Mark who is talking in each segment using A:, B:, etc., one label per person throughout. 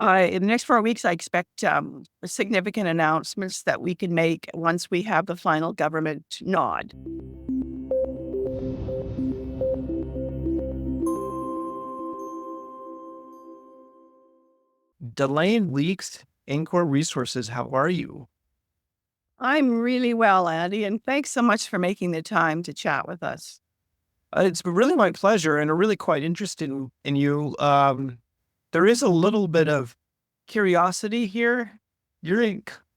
A: In the next 4 weeks, I expect significant announcements that we can make once we have the final government nod.
B: Delaying leaks, Angkor Resources, how are you?
A: I'm really well, Andy, and thanks so much for making the time to chat with us.
B: It's been really my pleasure, and I'm really quite interested in you. There is a little bit of curiosity here.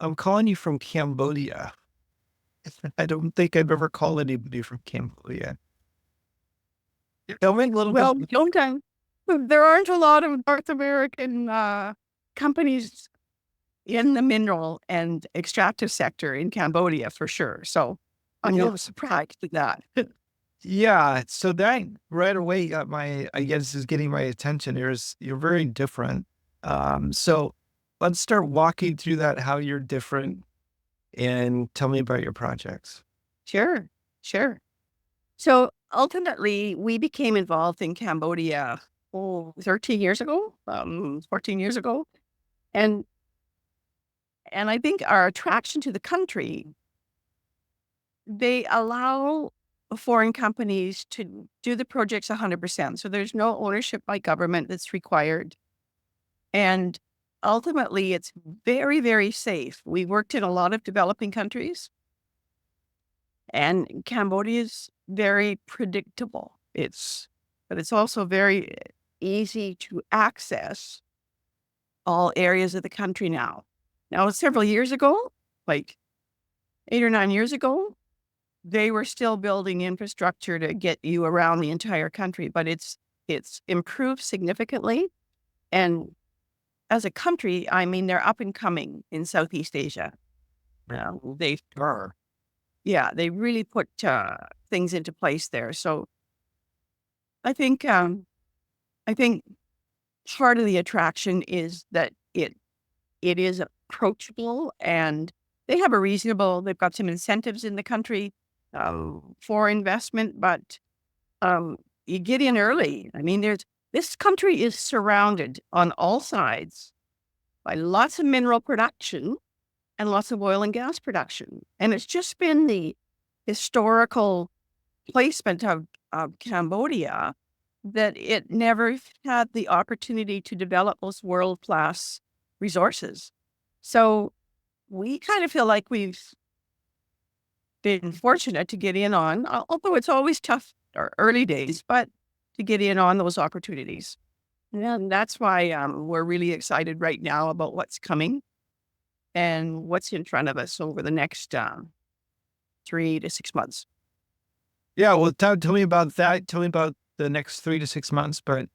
B: I'm calling you from Cambodia. I don't think I've ever called anybody from Cambodia. Tell me a little
A: Well,
B: bit.
A: don't there aren't a lot of North American companies in the mineral and extractive sector in Cambodia for sure. So I'm
B: Yeah,
A: not surprised at that.
B: yeah. So that right away got I guess is getting my attention. You're very different. So let's start walking through that, how you're different, and tell me about your projects.
A: Sure, sure. So ultimately, we became involved in Cambodia 13 years ago, 14 years ago. And I think our attraction to the country, they allow foreign companies to do the projects 100%. So there's no ownership by government that's required. And ultimately, it's very, very safe. We worked in a lot of developing countries, and Cambodia is very predictable. But it's also very easy to access all areas of the country now. Now, several years ago, like 8 or 9 years ago, they were still building infrastructure to get you around the entire country, but it's improved significantly. And as a country, I mean, they're up and coming in Southeast Asia. They are. Yeah, they really put things into place there. So I think I think part of the attraction is that it is approachable, and they've got some incentives in the country for investment, but you get in early. I mean, this country is surrounded on all sides by lots of mineral production and lots of oil and gas production. And it's just been the historical placement of Cambodia that it never had the opportunity to develop those world-class resources. So we kind of feel like we've been fortunate to get in on, although it's always tough or early days, but to get in on those opportunities. And that's why we're really excited right now about what's coming and what's in front of us over the next 3 to 6 months.
B: Yeah, well, tell me about that. Tell me about the next 3 to 6 months. But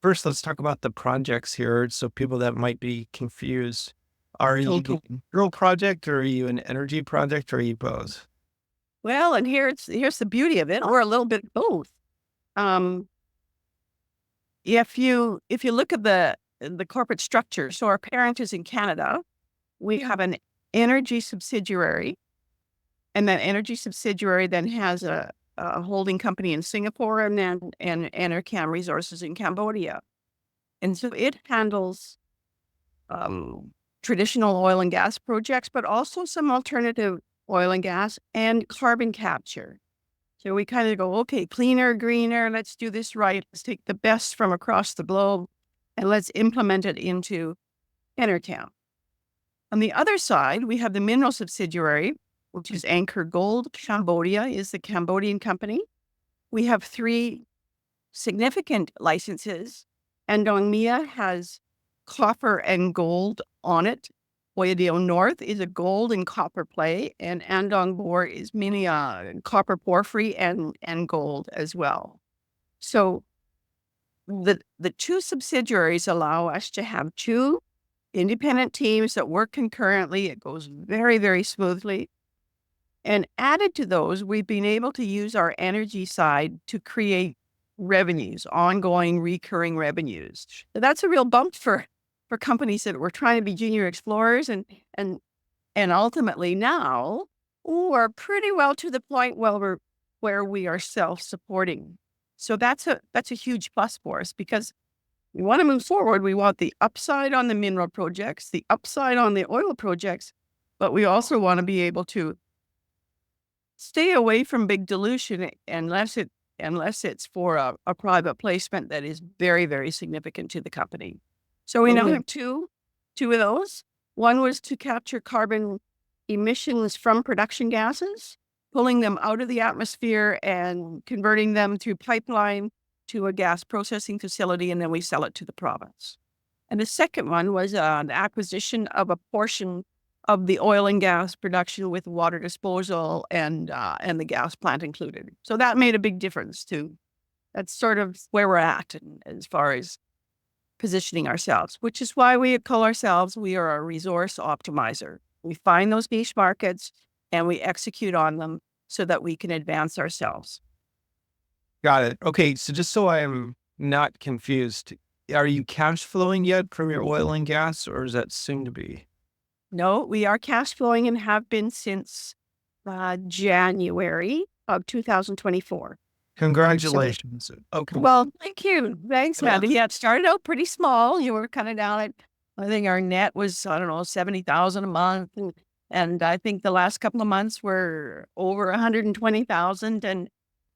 B: first, let's talk about the projects here. So people that might be confused, are you
A: Okay.
B: a mineral project, or are you an energy project, or are you both?
A: Well, and here's the beauty of it. We're a little bit of both. Um, if you look at the corporate structure, so our parent is in Canada. We have an energy subsidiary, and that energy subsidiary then has a holding company in Singapore and then Angkor Resources in Cambodia. And so it handles traditional oil and gas projects, but also some alternative oil and gas and carbon capture. So we kind of go, okay, cleaner, greener, let's do this right. Let's take the best from across the globe and let's implement it into Enertown. On the other side, we have the mineral subsidiary, which is Angkor Gold. Cambodia is the Cambodian company. We have 3 significant licenses. Andong Mia has copper and gold on it. Oyadeo North is a gold and copper play, and Andong Bor is mini copper porphyry and gold as well. So the 2 subsidiaries allow us to have 2 independent teams that work concurrently. It goes very, very smoothly. And added to those, we've been able to use our energy side to create revenues, ongoing recurring revenues. So that's a real bump for companies that were trying to be junior explorers, and ultimately now we're pretty well to the point where we are self-supporting. So that's a huge plus for us, because We want to move forward. We want the upside on the mineral projects, the upside on the oil projects, but we also want to be able to stay away from big dilution unless it's for a private placement that is very, very significant to the company. So we now have two of those. One was to capture carbon emissions from production gases, pulling them out of the atmosphere and converting them through pipeline to a gas processing facility, and then we sell it to the province. And the second one was an acquisition of a portion of the oil and gas production with water disposal and the gas plant included. So that made a big difference too. That's sort of where we're at as far as positioning ourselves, which is why we call ourselves, we are a resource optimizer. We find those niche markets and we execute on them so that we can advance ourselves.
B: Got it. Okay, so just so I'm not confused, are you cash flowing yet from your oil and gas, or is that soon to be?
A: No, we are cash flowing and have been since January of 2024.
B: Congratulations. Okay.
A: Well, thank you. Thanks, Mandy. Yeah, it started out pretty small. You were kind of down at, I think our net was, I don't know, 70,000 a month. And I think the last couple of months were over 120,000.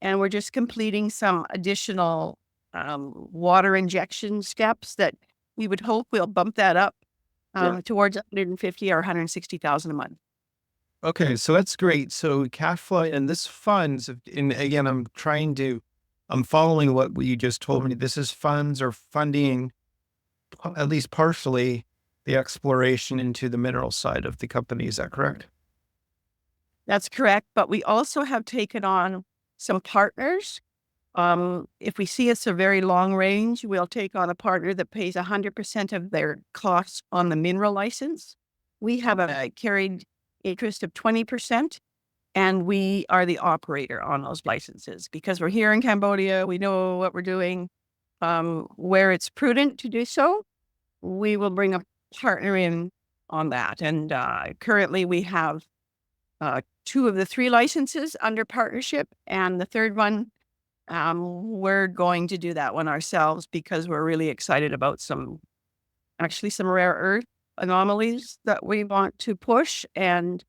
A: And we're just completing some additional water injection steps that we would hope will bump that up towards 150 or 160,000 a month.
B: Okay, so that's great. So cash flow and this funds, and again, I'm following what you just told me. This is funds or funding, at least partially, the exploration into the mineral side of the company. Is that correct?
A: That's correct. But we also have taken on some partners. If we see it's a very long range, we'll take on a partner that pays 100% of their costs on the mineral license. We have a carried interest of 20%, and we are the operator on those licenses because we're here in Cambodia. We know what we're doing. Where it's prudent to do so, we will bring a partner in on that. And currently we have 2 of the 3 licenses under partnership, and the third one, we're going to do that one ourselves because we're really excited about some rare earth anomalies that we want to push and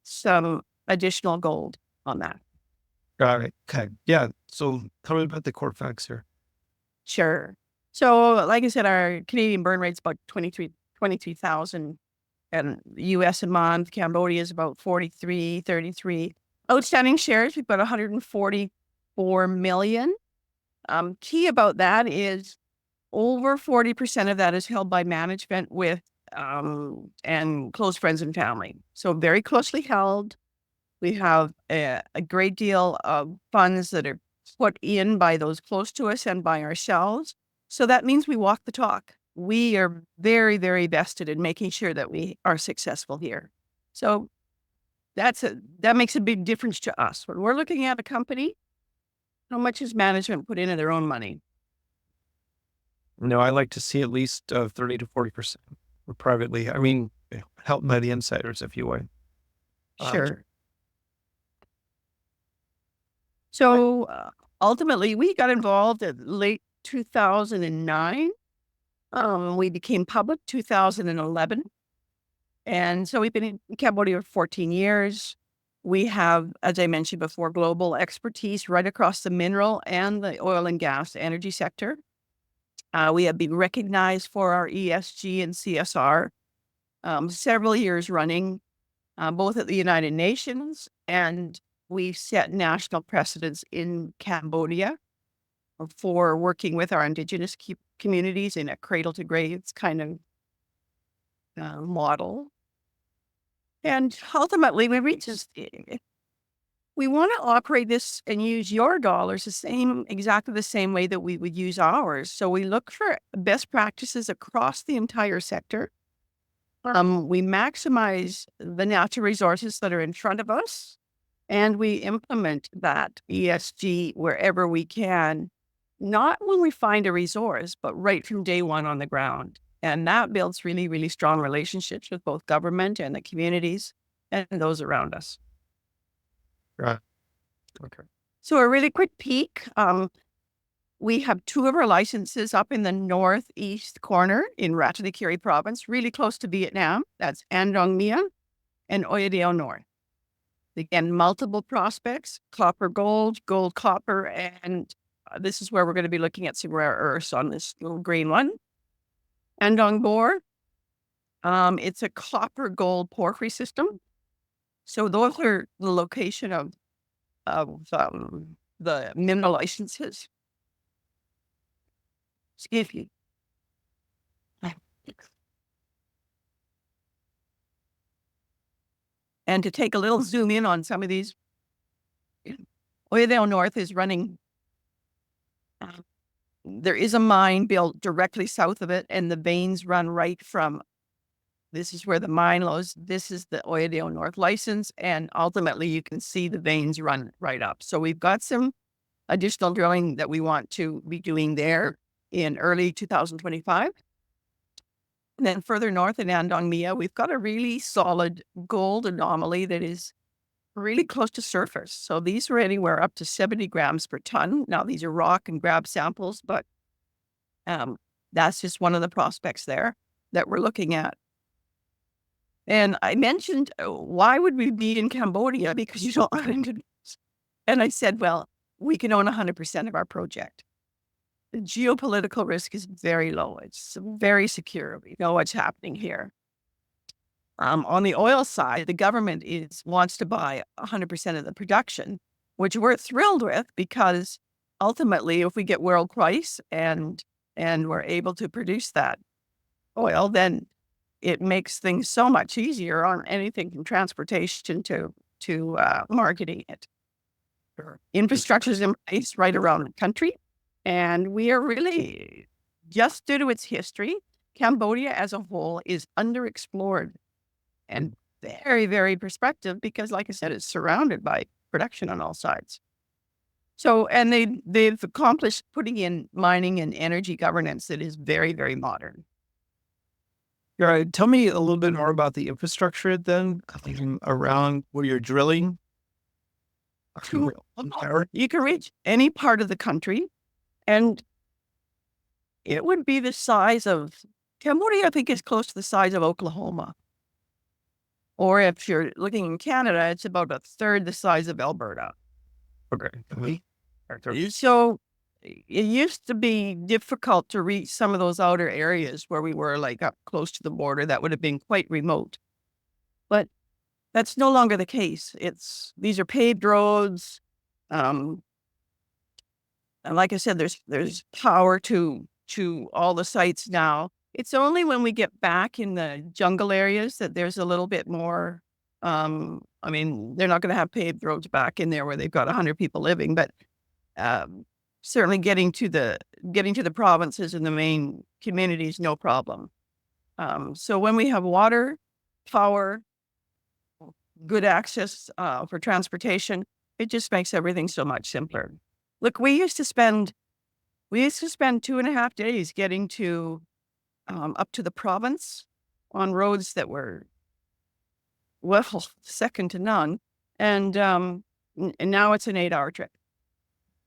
A: some additional gold on that.
B: Got it. Okay. Yeah. So tell me about the core facts here.
A: Sure. So like I said, our Canadian burn rate's about 23,000 and US a month. Cambodia is about 43, 33. Outstanding shares, we've got 144 million. Key about that is over 40% of that is held by management with and close friends and family. So very closely held. We have a great deal of funds that are put in by those close to us and by ourselves. So that means we walk the talk. We are very, very vested in making sure that we are successful here. So that makes a big difference to us. When we're looking at a company, how much has management put into their own money?
B: No, I like to see at least 30 to 40% privately. I mean, helped by the insiders, if you would.
A: Sure. So ultimately, we got involved in late 2009. We became public 2011. And so we've been in Cambodia for 14 years. We have, as I mentioned before, global expertise right across the mineral and the oil and gas energy sector. We have been recognized for our ESG and CSR several years running, both at the United Nations, and we've set national precedents in Cambodia for working with our Indigenous communities in a cradle-to-grave kind of model. And ultimately, we want to operate this and use your dollars exactly the same way that we would use ours. So we look for best practices across the entire sector. We maximize the natural resources that are in front of us, and we implement that ESG wherever we can, not when we find a resource, but right from day one on the ground. And that builds really, really strong relationships with both government and the communities and those around us.
B: Right. Okay.
A: So a really quick peek. We have two of our licenses up in the northeast corner in Rattanakorea province, really close to Vietnam. That's Andong Mia and Oyadeo North. Again, multiple prospects, copper, gold, gold, copper, and this is where we're going to be looking at some rare earths on this little green one. Andong Bor, it's a copper gold porphyry system. So those are the location of the mineral licenses. Excuse me. And to take a little zoom in on some of these, Oyadeo North is running. There is a mine built directly south of it, and the veins run right from. This is where the mine goes. This is the Oyadeo North license, and ultimately you can see the veins run right up. So we've got some additional drilling that we want to be doing there in early 2025. And then further north in Andong Mia, we've got a really solid gold anomaly that is really close to surface. So these are anywhere up to 70 grams per ton. Now, these are rock and grab samples, but that's just one of the prospects there that we're looking at. And I mentioned, why would we be in Cambodia? Because you don't run into this. And I said, well, we can own 100% of our project. The geopolitical risk is very low. It's very secure. We know what's happening here. On the oil side, the government wants to buy 100% of the production, which we're thrilled with because ultimately, if we get world price and we're able to produce that oil, then it makes things so much easier on anything from transportation to marketing it. Infrastructure is in place right around the country. And we are really, just due to its history, Cambodia as a whole is underexplored and very, very prospective because, like I said, it's surrounded by production on all sides. So, and they've accomplished putting in mining and energy governance that is very, very modern.
B: All right, tell me a little bit more about the infrastructure then around where you're drilling.
A: You can reach any part of the country. And it would be the size of Cambodia, I think, is close to the size of Oklahoma. Or if you're looking in Canada, it's about a third the size of Alberta.
B: Okay.
A: So it used to be difficult to reach some of those outer areas where we were like up close to the border. That would have been quite remote. But that's no longer the case. These are paved roads. And like I said, there's power to all the sites now. It's only when we get back in the jungle areas that there's a little bit more. I mean, they're not going to have paved roads back in there where they've got 100 people living, but certainly getting to the provinces and the main communities, no problem. So when we have water, power, good access for transportation, it just makes everything so much simpler. Look, we used to spend 2.5 days getting to up to the province on roads that were, well, second to none, and now it's an 8-hour trip.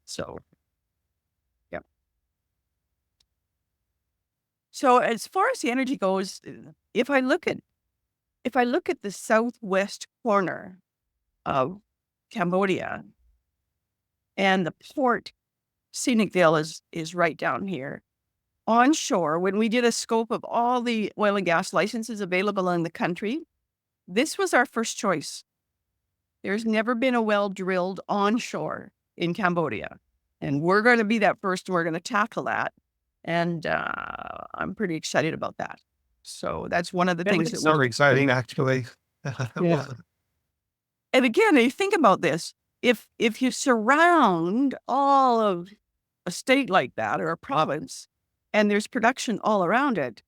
A: So, yeah. So as far as the energy goes, if I look at the southwest corner of Cambodia, and the port, Scenicville, is right down here. Onshore, when we did a scope of all the oil and gas licenses available in the country, this was our first choice. There's never been a well drilled onshore in Cambodia. And we're going to be that first, and we're going to tackle that. And I'm pretty excited about that. So that's one of the things
B: that's very exciting, actually.
A: Yeah. And again, you think about this. If you surround all of a state like that or a province, and there's production all around it,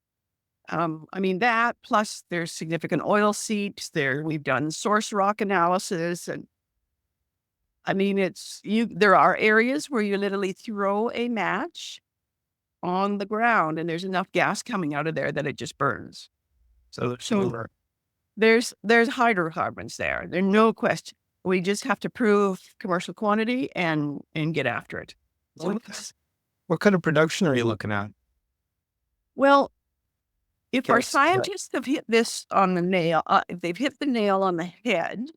A: I mean, that plus there's significant oil seeps there. We've done source rock analysis, and I mean, there are areas where you literally throw a match on the ground, and there's enough gas coming out of there that it just burns.
B: So
A: there's hydrocarbons there. There's no question. We just have to prove commercial quantity and get after it. So
B: What kind of production are you looking at?
A: Well, if our
B: Yes. Yeah.
A: scientists have hit this on the nail, if they've hit the nail on the head,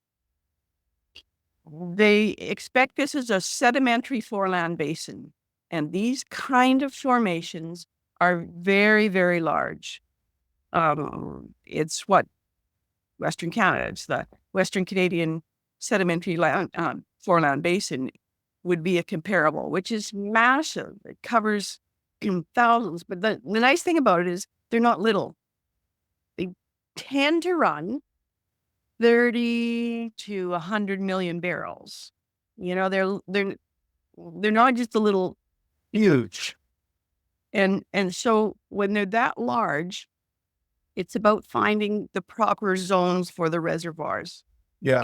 A: they expect this is a sedimentary foreland basin. And these kind of formations are very, very large. It's what Western Canada, it's the Western Canadian sedimentary foreland basin would be a comparable, which is massive. It covers thousands. But the nice thing about it is they're not little. They tend to run 30 to 100 million barrels. You know, they're not just a little.
B: Huge.
A: And so when they're that large, it's about finding the proper zones for the reservoirs.
B: Yeah.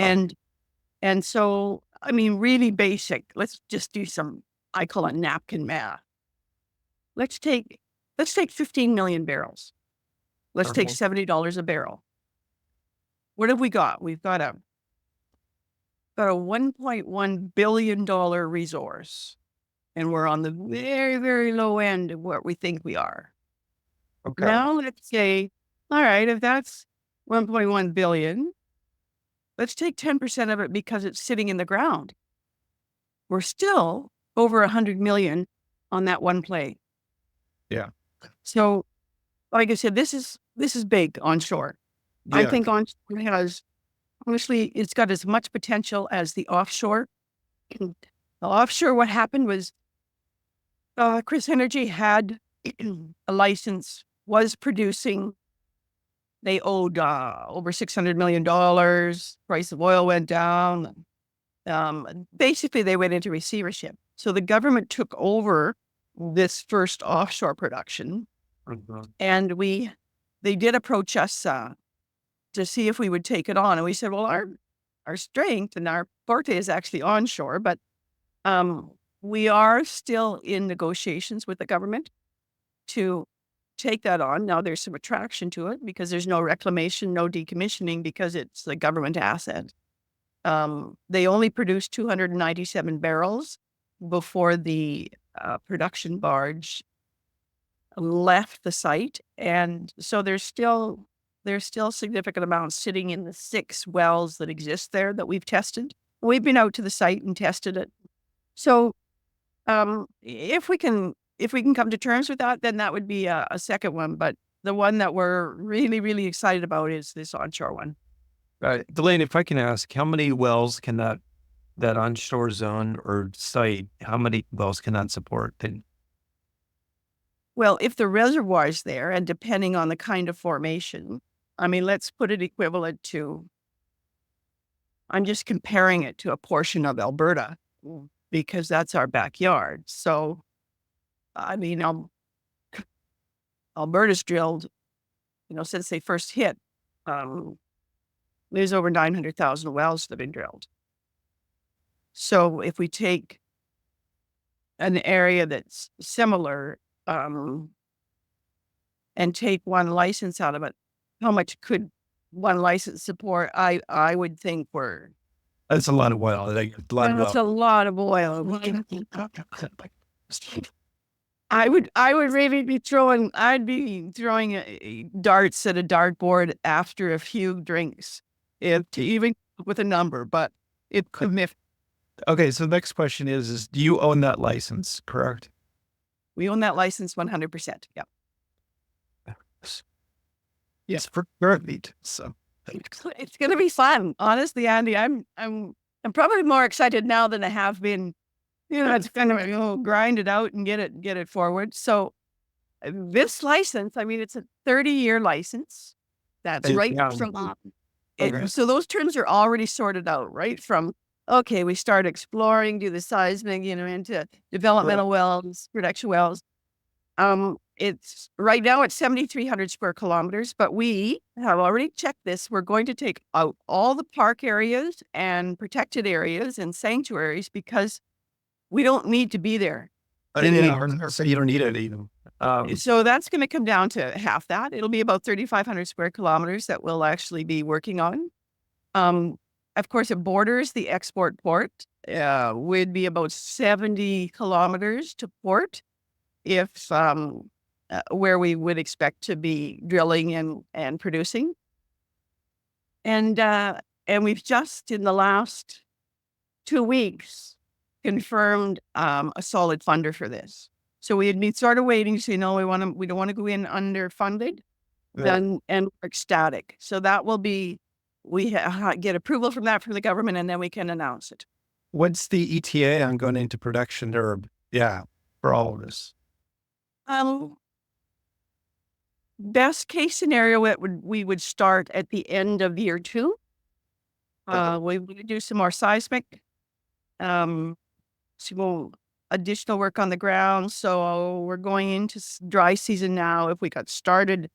A: And so, I mean, really basic. Let's just do some, I call it napkin math. Let's take 15 million barrels. Let's take $70 a barrel. What have we got? We've got a $1.1 billion resource. And we're on the very, very low end of what we think we are.
B: Okay.
A: Now let's say, all right, if that's 1.1 billion, let's take 10% of it because it's sitting in the ground. We're still over 100 million on that one play.
B: Yeah.
A: So, like I said, this is big onshore.
B: Yeah.
A: I think onshore has, honestly, it's got as much potential as the offshore. The offshore, what happened was Chris Energy had a license, was producing. They owed over $600 million. Price of oil went down. Basically, they went into receivership. So the government took over this first offshore production, and they did approach us to see if we would take it on. And we said, well, our strength and our forte is actually onshore, but we are still in negotiations with the government to take that on. Now there's some attraction to it because there's no reclamation, no decommissioning because it's a government asset. They only produced 297 barrels before the production barge left the site. And so there's still significant amounts sitting in the 6 wells that exist there that we've tested. We've been out to the site and tested it. So if we can come to terms with that, then that would be a second one. But the one that we're really, really excited about is this onshore one.
B: Right. Delaney, if I can ask, how many wells can that onshore zone or site, how many wells can that support?
A: Well, if the reservoir is there, and depending on the kind of formation, I mean, let's put it equivalent to, I'm just comparing it to a portion of Alberta because that's our backyard. So, I mean, Alberta's drilled, since they first hit, there's over 900,000 wells that have been drilled. So if we take an area that's similar and take one license out of it, how much could one license support? I would think
B: that's a lot of oil.
A: That's a lot of oil. I would really be throwing darts at a dartboard after a few drinks, even with a number, but it could miss.
B: Okay, so the next question is do you own that license, correct?
A: We own that license 100%. Yeah.
B: Yes, for current. So
A: it's going to be fun. Honestly, Andy, I'm probably more excited now than I have been. It's kind of grind it out and get it forward. So this license, I mean, it's a 30-year license. That's right. So those terms are already sorted out, right? From, okay, we start exploring, do the seismic, into developmental wells, production wells. It's right now it's 7,300 square kilometers, but we have already checked this. We're going to take out all the park areas and protected areas and sanctuaries because we don't need to be there.
B: So you don't need it either.
A: So that's going to come down to half that. It'll be about 3,500 square kilometers that we'll actually be working on. Of course, it borders the export port. Would be about 70 kilometers to port. if where we would expect to be drilling and producing. And we've just in the last 2 weeks confirmed a solid funder for this. So we had been sort of waiting to say, no, we don't want to go in underfunded, then and we're ecstatic. So that will be, we get approval from the government, and then we can announce it.
B: What's the ETA on going into production for all of this?
A: Best case scenario, we would start at the end of year 2. We would do some more seismic, some more additional work on the ground. So we're going into dry season now. If we got started,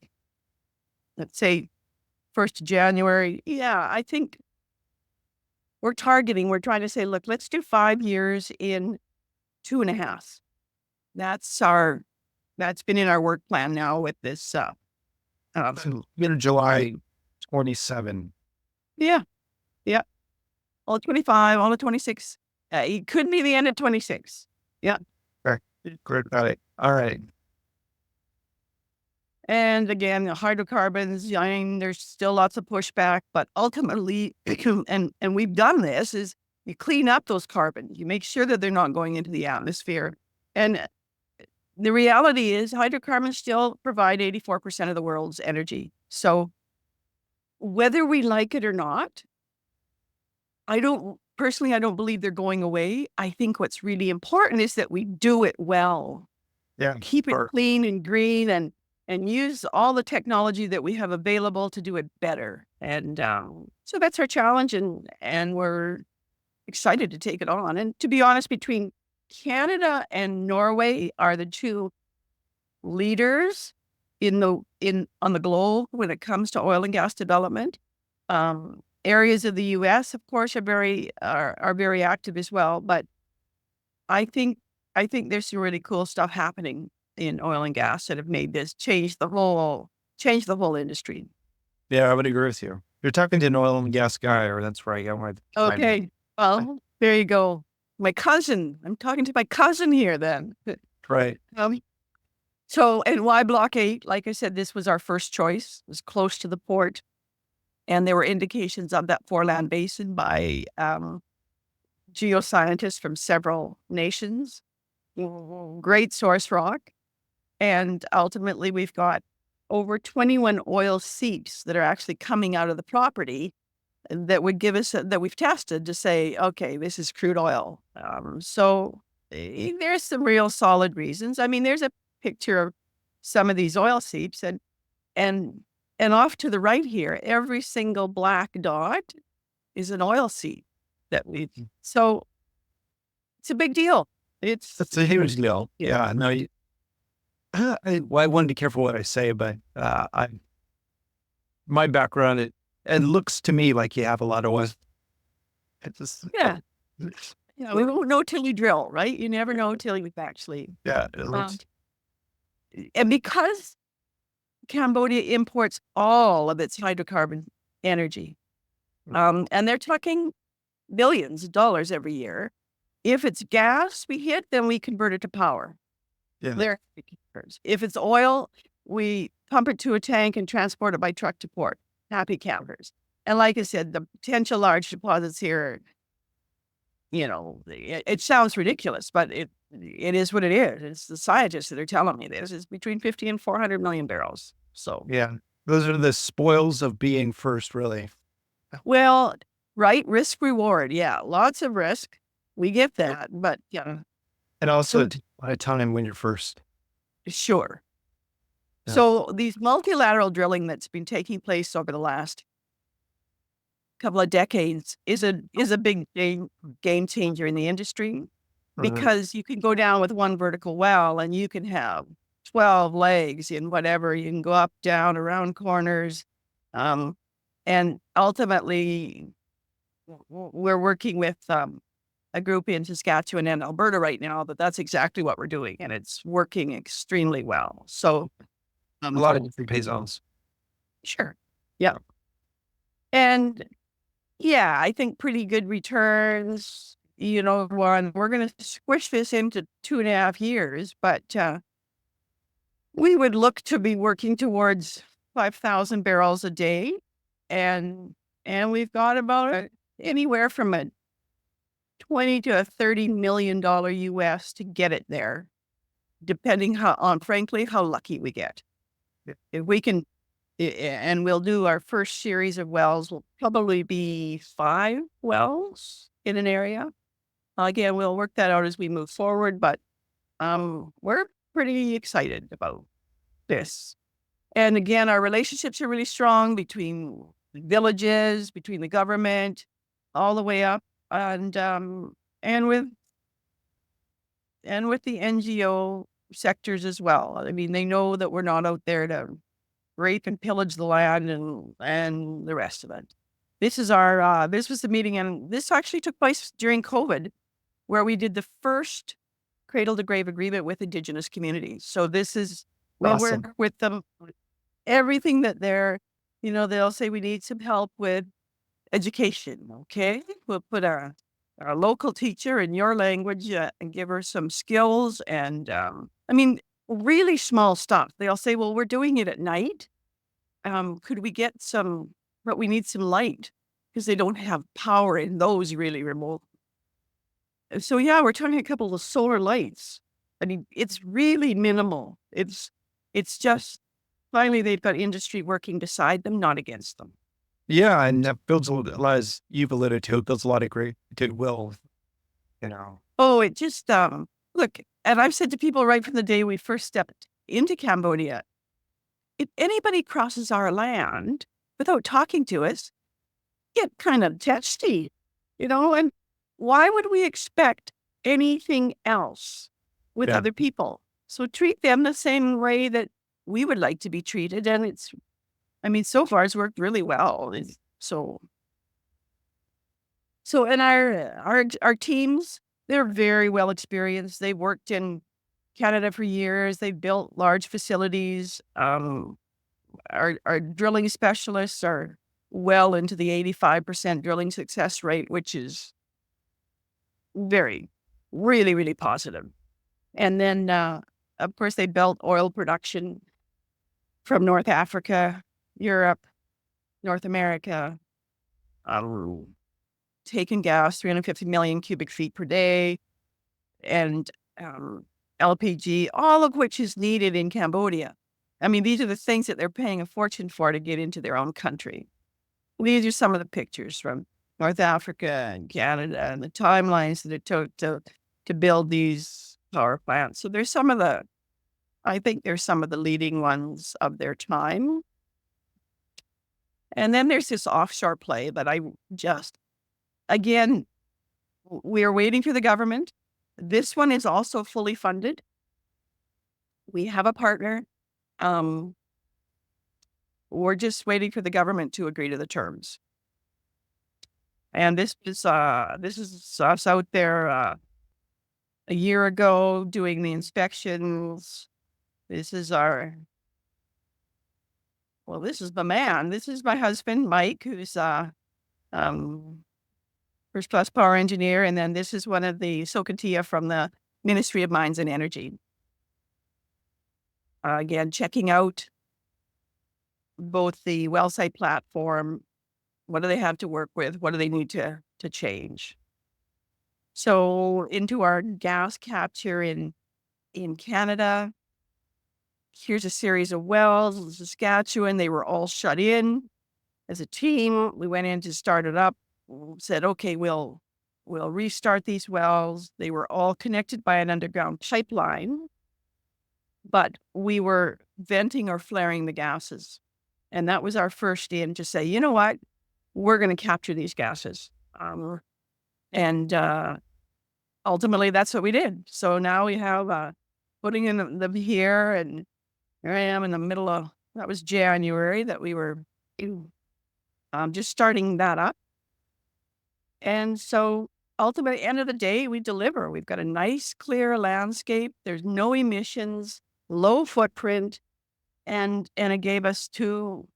A: let's say 1st of January, I think we're trying to say, look, let's do 5 years in 2.5. That's been in our work plan now with this.
B: July 27.
A: Yeah. All of 25, all of 26. It could be the end of 26. Yeah.
B: Great. Got it. All right.
A: And again, the hydrocarbons, I mean, there's still lots of pushback, but ultimately, and we've done this, is you clean up those carbons. You make sure that they're not going into the atmosphere. And the reality is hydrocarbons still provide 84% of the world's energy. So whether we like it or not, I don't believe they're going away. I think what's really important is that we do it well.
B: Yeah.
A: Keep it clean and green, and use all the technology that we have available to do it better. And so that's our challenge, and we're excited to take it on. And to be honest, between Canada and Norway are the 2 leaders on the globe when it comes to oil and gas development. Areas of the U.S., of course, are very active as well. But I think there's some really cool stuff happening in oil and gas that have made this change the whole industry.
B: Yeah, I would agree with you. You're talking to an oil and gas guy, or that's right.
A: Okay. Well, there you go. My cousin. I'm talking to my cousin here then.
B: Right.
A: So, and why Block 8? Like I said, this was our first choice. It was close to the port. And there were indications of that foreland basin by geoscientists from several nations. Great source rock. And ultimately, we've got over 21 oil seeps that are actually coming out of the property that would give us, that we've tested to say, okay, this is crude oil. So there's some real solid reasons. I mean, there's a picture of some of these oil seeps, and off to the right here, every single black dot is an oil seep so it's a big deal. It's
B: a huge deal. Yeah. No, I want to be careful what I say, but my background, it looks to me like you have a lot of oil. It's just,
A: we won't know till you drill, right? You never know till you've actually.
B: Yeah. It looks,
A: and because Cambodia imports all of its hydrocarbon energy, and they're talking billions of dollars every year. If it's gas we hit, then we convert it to power.
B: yeah.
A: If it's oil, we pump it to a tank and transport it by truck to port. Happy campers. And like I said, the potential large deposits here, it sounds ridiculous, but it is what it is. It's the scientists that are telling me this. It's between 50 and 400 million barrels. So
B: yeah, those are the spoils of being first, really.
A: Well, right, risk reward. Yeah, lots of risk. We get that, but
B: And also a lot of time when you're first.
A: Sure.
B: Yeah.
A: So these multilateral drilling that's been taking place over the last couple of decades is a big game changer in the industry, because you can go down with one vertical well and you can have 12 legs in whatever. You can go up, down, around corners. And ultimately, we're working with a group in Saskatchewan and Alberta right now that's exactly what we're doing, and it's working extremely well. So
B: a lot of different pay zones.
A: Sure. Yeah. And I think pretty good returns. We're going to squish this into 2.5 years, but We would look to be working towards 5,000 barrels a day, and we've got about anywhere from a 20 to a $30 million US to get it there, depending frankly, how lucky we get. If we can, and we'll do our first series of wells, will probably be 5 wells in an area. Again, we'll work that out as we move forward, but we're pretty excited about this. And again, our relationships are really strong between villages, between the government, all the way up, and with the NGO sectors as well. I mean, they know that we're not out there to rape and pillage the land and the rest of it. This is our this was the meeting, and this actually took place during COVID, where we did the first cradle to grave agreement with Indigenous communities. So this is, we
B: Awesome.
A: work with them, everything that they'll say we need some help with education. Okay, we'll put our local teacher in your language and give her some skills. And I mean, really small stuff. They'll say, well, we're doing it at night. Could we get some, but we need some light because they don't have power in those really remote. So yeah, we're talking a couple of solar lights. I mean, it's really minimal. It's just finally they've got industry working beside them, not against them.
B: Yeah, and that builds a lot, as you've alluded to, it builds a lot of great goodwill, you know.
A: Oh, it just look, and I've said to people right from the day we first stepped into Cambodia, if anybody crosses our land without talking to us, get kind of testy, and why would we expect anything else with
B: Yeah.
A: other people? So treat them the same way that we would like to be treated. And so far it's worked really well. And our teams, they're very well experienced. They've worked in Canada for years. They've built large facilities. Our drilling specialists are well into the 85% drilling success rate, which is really, really positive. And then, of course, they built oil production from North Africa, Europe, North America, taking gas, 350 million cubic feet per day, and LPG, all of which is needed in Cambodia. I mean, these are the things that they're paying a fortune for to get into their own country. These are some of the pictures from North Africa and Canada and the timelines that it took to build these power plants. So I think there's some of the leading ones of their time. And then there's this offshore play that again, we are waiting for the government. This one is also fully funded. We have a partner. We're just waiting for the government to agree to the terms. And this is us out there a year ago doing the inspections. This is the man. This is my husband, Mike, who's first class power engineer. And then this is one of the Sokatia from the Ministry of Mines and Energy. Again, checking out both the well site platform. What do they have to work with? What do they need to change? So into our gas capture in Canada, here's a series of wells in Saskatchewan. They were all shut in. As a team, we went in to start it up, said, okay, we'll restart these wells. They were all connected by an underground pipeline, but we were venting or flaring the gases. And that was our first in to say, you know what, we're going to capture these gases. And ultimately, that's what we did. So now we have putting in them here, and here I am in the middle of, that was January that we were just starting that up. And so ultimately, end of the day, we deliver. We've got a nice, clear landscape. There's no emissions, low footprint, and it gave us two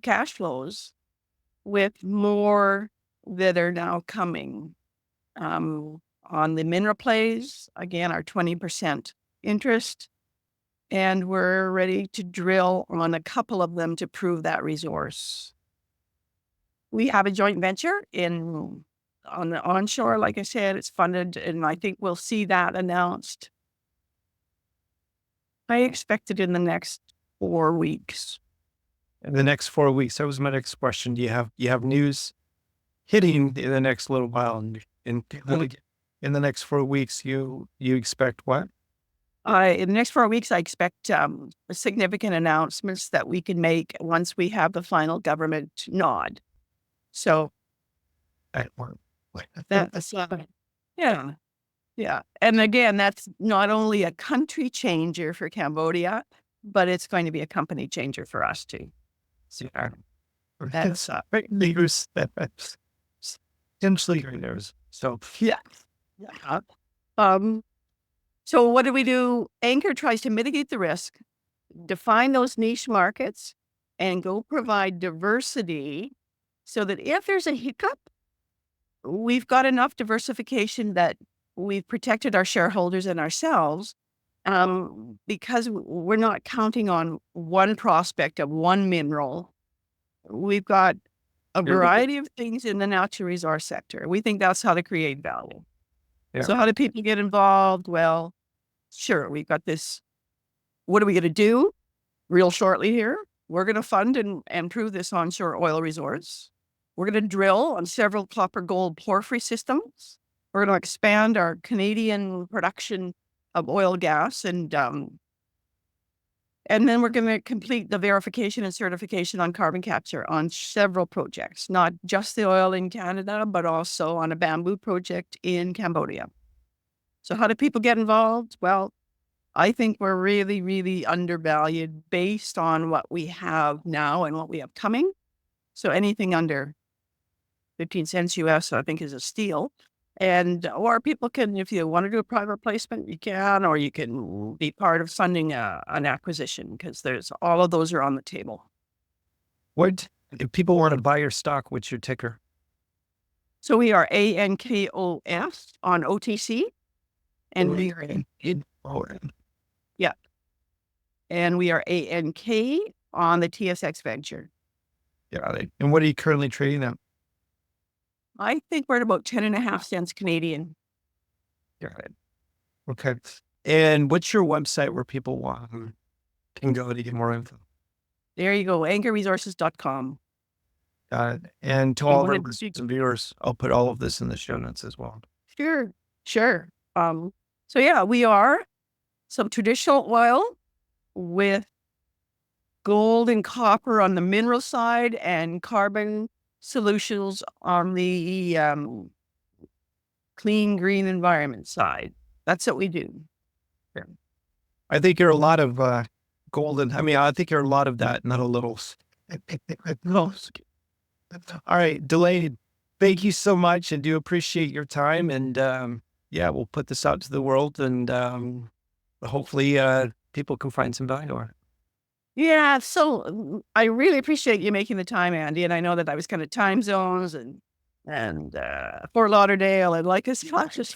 A: cash flows with more that are now coming. On the mineral plays, again, our 20% interest and we're ready to drill on a couple of them to prove that resource. We have a joint venture on the onshore. Like I said, it's funded, and I think we'll see that announced. I expect it in the next 4 weeks.
B: In the next 4 weeks, that was my next question. Do you have news hitting in the next little while? And in the next 4 weeks, you expect what?
A: In the next 4 weeks, I expect significant announcements that we can make once we have the final government nod. So that's yeah, yeah. And again, that's not only a country changer for Cambodia, but it's going to be a company changer for us too. So that's
B: Right leaders that's potentially leaders. So
A: yeah. Yeah. So what do we do? Anchor tries to mitigate the risk, define those niche markets, and go provide diversity so that if there's a hiccup, we've got enough diversification that we've protected our shareholders and ourselves, because we're not counting on one prospect of one mineral. We've got a variety of things in the natural resource sector. We think that's how to create value.
B: Yeah.
A: So how do people get involved? Well, sure, we've got this. What are we going to do real shortly here? We're going to fund and prove this onshore oil resource. We're going to drill on several copper gold porphyry systems. We're going to expand our Canadian production of oil gas, and then we're going to complete the verification and certification on carbon capture on several projects, not just the oil in Canada, but also on a bamboo project in Cambodia. So how do people get involved? Well, I think we're really, really undervalued based on what we have now and what we have coming. So anything under 15 cents US, I think, is a steal. Or people can, if you want to do a private placement, you can, or you can be part of funding an acquisition, because all of those are on the table.
B: What if people want to buy your stock? What's your ticker?
A: So we are ANKOF on OTC, and we are yeah, and we are ANK on the TSX Venture.
B: Yeah. And what are you currently trading at?
A: I think we're at about 10.5 cents Canadian.
B: Got it. Okay. And what's your website where people can go to get more info?
A: There you go, ANKOResources.com.
B: And to all of our listeners and viewers, I'll put all of this in the show notes as well.
A: Sure. So yeah, we are some traditional oil with gold and copper on the mineral side and carbon solutions on the clean green environment side. That's what we do.
B: Yeah. I think you're a lot of golden. I mean, I think you're a lot of that, not a little. All right, Delaney, thank you so much, and do appreciate your time. And yeah, we'll put this out to the world, and hopefully people can find some value on it.
A: Yeah, so I really appreciate you making the time, Andy. And I know that I was kind of time zones and Fort Lauderdale and like as much as